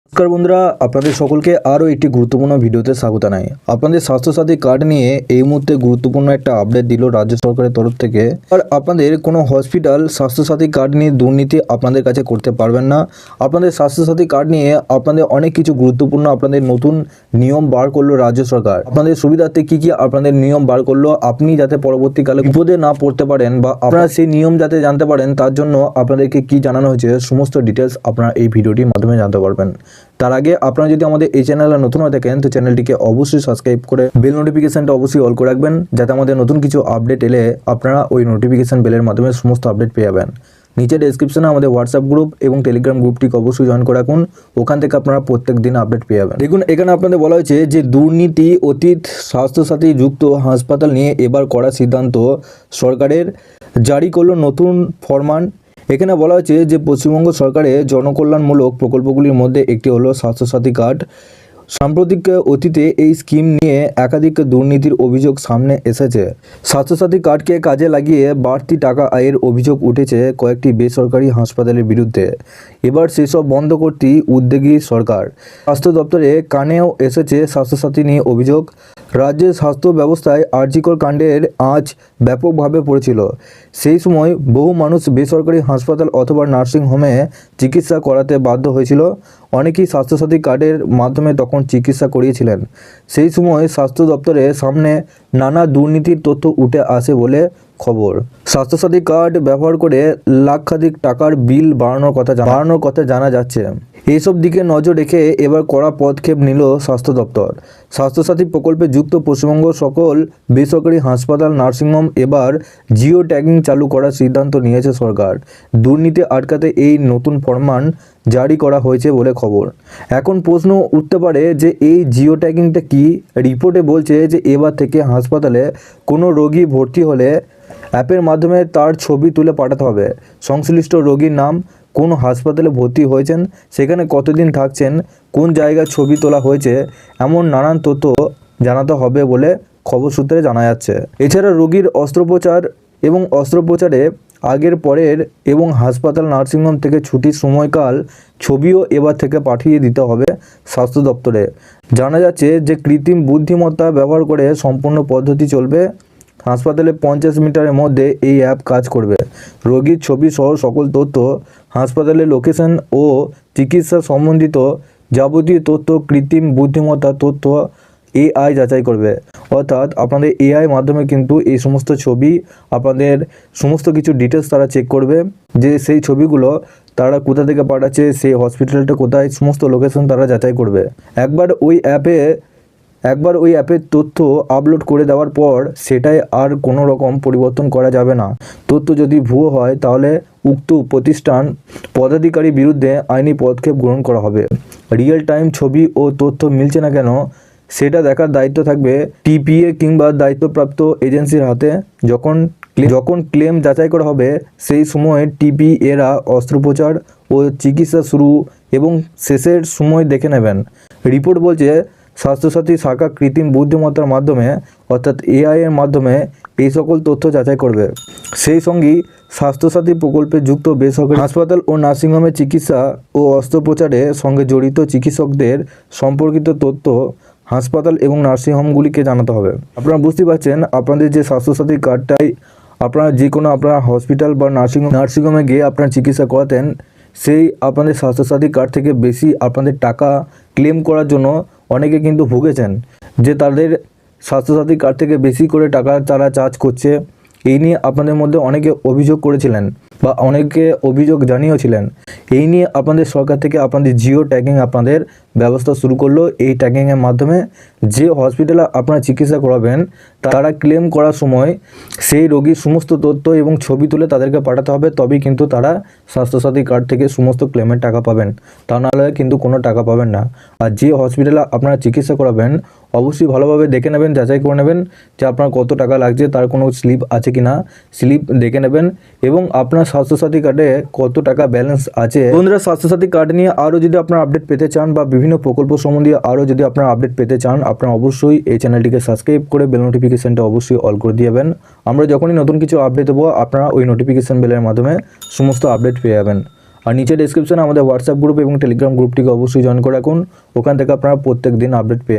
নমস্কার বন্ধুরা, আপনাদের সকলকে আরও একটি গুরুত্বপূর্ণ ভিডিওতে স্বাগত জানাই। আপনাদের স্বাস্থ্যসাথী কার্ড নিয়ে এই মুহূর্তে গুরুত্বপূর্ণ একটা আপডেট দিল রাজ্য সরকারের তরফ থেকে। আর আপনাদের কোনো হসপিটাল স্বাস্থ্যসাথী কার্ড নিয়ে দুর্নীতি আপনাদের কাছে করতে পারবেন না। আপনাদের স্বাস্থ্যসাথী কার্ড নিয়ে আপনাদের অনেক কিছু গুরুত্বপূর্ণ আপনাদের নতুন নিয়ম বার করলো রাজ্য সরকার। আপনাদের সুবিধার্থে কি আপনাদের নিয়ম বার করলো, আপনি যাতে পরবর্তীকালে বিপদে না পড়তে পারেন বা আপনারা সেই নিয়ম যাতে জানতে পারেন, তার জন্য আপনাদেরকে কি জানানো হয়েছে সমস্ত ডিটেলস আপনারা এই ভিডিওটির মাধ্যমে জানতে পারবেন। তার আগে আপনারা যদি আমাদের এই চ্যানেলে নতুন হয়ে থাকেন তো চ্যানেলটিকে অবশ্যই সাবস্ক্রাইব করে বেল নোটিফিকেশনটা অবশ্যই অল করে রাখবেন, যাতে আমাদের নতুন কিছু আপডেট এলে আপনারা ওই নোটিফিকেশন বেলের মাধ্যমে সমস্ত আপডেট পেয়ে যাবেন। নিচে ডেসক্রিপশনে আমাদের হোয়াটসঅ্যাপ গ্রুপ এবং টেলিগ্রাম গ্রুপটিকে অবশ্যই জয়েন করে রাখুন, ওখান থেকে আপনারা প্রত্যেক দিন আপডেট পেয়ে যাবেন। দেখুন, এখানে আপনাদের বলা হয়েছে যে দুর্নীতি অতীত স্বাস্থ্যসাথী যুক্ত হাসপাতাল নিয়ে এবার কড়া সিদ্ধান্ত সরকারের, জারি করলো নতুন ফরমান। এখানে বলা হয়েছে যে পশ্চিমবঙ্গ সরকারের জনকল্যাণমূলক প্রকল্পগুলির মধ্যে একটি হলো স্বাস্থ্যসাথী কার্ড। সাম্প্রতিক অতীতে এই স্কিম নিয়ে একাধিক দুর্নীতির অভিযোগ সামনে এসেছে। স্বাস্থ্যসাথী কার্ডকে কাজে লাগিয়ে বাড়তি টাকা আয়ের অভিযোগ উঠেছে কয়েকটি বেসরকারি হাসপাতালের বিরুদ্ধে। এবার সেসব বন্ধ করতেই উদ্যোগী সরকার। স্বাস্থ্য দপ্তরে কানেও এসেছে স্বাস্থ্যসাথী নিয়ে অভিযোগ। রাজ্যের স্বাস্থ্য ব্যবস্থায় আরজিকর কাণ্ডের আঁচ ব্যাপকভাবে পড়েছিল। সেই সময় বহু মানুষ বেসরকারি হাসপাতাল অথবা নার্সিংহোমে চিকিৎসা করাতে বাধ্য হয়েছিল। অনেকেই স্বাস্থ্যসাথী কার্ডের মাধ্যমে তখন চিকিৎসা করিয়েছিলেন। সেই সময় স্বাস্থ্য দপ্তরের সামনে নানা দুর্নীতির তথ্য উঠে আসে বলে খবর। স্বাস্থ্যসাথী কার্ড ব্যবহার করে লাখাধিক টাকার বিল বাড়ানোর কথা জানা যাচ্ছে। এইসব দিকে নজর রেখে এবার কড়া পদক্ষেপ নিল স্বাস্থ্য দপ্তর। স্বাস্থ্যসাথী প্রকল্পে যুক্ত পশ্চিমবঙ্গ সকল বেসরকারি হাসপাতাল, নার্সিংহোম এবার জিও ট্যাগিং চালু করার সিদ্ধান্ত নিয়েছে সরকার। দুর্নীতি আটকাতে এই নতুন ফরমান জারি করা হয়েছে বলে খবর। এখন প্রশ্ন উঠতে পারে যে এই জিও ট্যাগিংটা কি। রিপোর্টে বলছে যে এবার থেকে হাসপাতালে কোনো রোগী ভর্তি হলে অ্যাপের মাধ্যমে তার ছবি তুলে পাঠাতে হবে। সংশ্লিষ্ট রোগীর নাম, কোন হাসপাতালে ভর্তি হয়েছেন, সেখানে কতদিন থাকছেন, কোন জায়গায় ছবি তোলা হয়েছে, এমন নানান তথ্য জানাতে হবে বলে খবর সূত্রে জানা যাচ্ছে। এছাড়া রোগীর অস্ত্রোপচারে আগের পরের এবং হাসপাতাল, নার্সিংহোম থেকে ছুটির সময়কাল ছবিও এবার থেকে পাঠিয়ে দিতে হবে স্বাস্থ্য দপ্তরে। জানা যাচ্ছে যে কৃত্রিম বুদ্ধিমত্তা ব্যবহার করে সম্পূর্ণ পদ্ধতি চলবে। হাসপাতালে 50 মিটারের মধ্যে এই অ্যাপ কাজ করবে। রোগীর ছবি সহ সকল তথ্য, হাসপাতালের লোকেশন ও চিকিৎসা সম্বন্ধিত যাবতীয় তথ্য কৃত্রিম বুদ্ধিমত্তার তথ্য এআই যাচাই করবে। অর্থাৎ আপনাদের এআই মাধ্যমে কিন্তু এই সমস্ত ছবি, আপনাদের সমস্ত কিছু ডিটেলস তারা চেক করবে, যে সেই ছবিগুলো তারা কোথা থেকে পাঠাচ্ছে, সেই হসপিটালটা কোথায়, সমস্ত লোকেশন তারা যাচাই করবে। একবার ওই অ্যাপের তথ্য আপলোড করে দেওয়ার পর সেটাই আর কোনো রকম পরিবর্তন করা যাবে না। তথ্য যদি ভুয়ো হয় তাহলে উক্ত প্রতিষ্ঠান পদাধিকারীর বিরুদ্ধে আইনি পদক্ষেপ গ্রহণ করা হবে। রিয়েল টাইম ছবি ও তথ্য মিলছে না কেন সেটা দেখার দায়িত্ব থাকবে টিপিএ কিংবা দায়িত্বপ্রাপ্ত এজেন্সির হাতে। যখন ক্লেম যাচাই করা হবে সেই সময় টিপিএরা অস্ত্রোপচার ও চিকিৎসা শুরু এবং শেষের সময় দেখে নেবেন। রিপোর্ট বলছে স্বাস্থ্যসাথী শাখা কৃত্রিম বুদ্ধিমত্তার মাধ্যমে অর্থাৎ এআই এর মাধ্যমে এই সকল তথ্য যাচাই করবে। সেই সঙ্গেই স্বাস্থ্যসাথী প্রকল্পে যুক্ত বেসরকারি হাসপাতাল ও নার্সিংহোমে চিকিৎসা ও অস্ত্রোপচারের সঙ্গে জড়িত চিকিৎসকদের সম্পর্কিত তথ্য হাসপাতাল এবং নার্সিংহোমগুলিকে জানাতে হবে। আপনারা বুঝতে পারছেন, আপনাদের যে স্বাস্থ্যসাথী কার্ডটাই আপনারা যে কোনো আপনারা হসপিটাল বা নার্সিংহোমে গিয়ে আপনারা চিকিৎসা করাতেন, সেই আপনাদের স্বাস্থ্যসাথী কার্ড থেকে বেশি আপনাদের টাকা ক্লেম করার জন্য অনেকে কিন্তু ভুগেছেন, যে তাদের স্বাস্থ্যসাথী কার্ড থেকে বেশি করে টাকা তারা চার্জ করছে। এই নিয়ে আপনাদের মধ্যে অনেকে অভিযোগ করেছিলেন বা অনেকে অভিযোগ জানিয়েছিলেন। এই নিয়ে আপনাদের সরকার থেকে আপনাদের জিও ট্যাগিং আপনাদের ব্যবস্থা শুরু করলো। এই ট্যাগিংয়ের মাধ্যমে যে হসপিটালে আপনারা চিকিৎসা করাবেন তারা ক্লেম করার সময় সেই রোগীর সমস্ত তথ্য এবং ছবি তুলে তাদেরকে পাঠাতে হবে, তবেই কিন্তু তারা স্বাস্থ্যসাথী কার্ড থেকে সমস্ত ক্লেমের টাকা পাবেন। তা নাহলে কিন্তু কোনো টাকা পাবেন না। আর যে হসপিটালে আপনারা চিকিৎসা করাবেন অবশ্যই ভালোভাবে দেখে নেবেন, যাচাই করে নেবেন যে আপনার কত টাকা লাগছে, তার কোনো স্লিপ আছে কি না, স্লিপ দেখে নেবেন এবং আপনার স্বাস্থ্যসাথী কার্ডে কত টাকা ব্যালেন্স আছে। বন্ধুরা, স্বাস্থ্যসাথী কার্ড নিয়ে আরও যদি আপনারা আপডেট পেতে চান বা বিভিন্ন প্রকল্প সম্বন্ধে আরও যদি আপনারা আপডেট পেতে চান, আপনারা অবশ্যই এই চ্যানেলটিকে সাবস্ক্রাইব করে বেল নোটিফিকেশনটা অবশ্যই অল করে দিবেন। আমরা যখনই নতুন কিছু আপডেট দেবো আপনারা ওই নোটিফিকেশন বেলের মাধ্যমে সমস্ত আপডেট পেয়ে যাবেন। আর নিচে ডেসক্রিপশনে আমাদের হোয়াটসঅ্যাপ গ্রুপ এবং টেলিগ্রাম গ্রুপটিকে অবশ্যই জয়েন করে রাখুন। ওখান থেকে আপনারা প্রত্যেক দিন আপডেট পেয়ে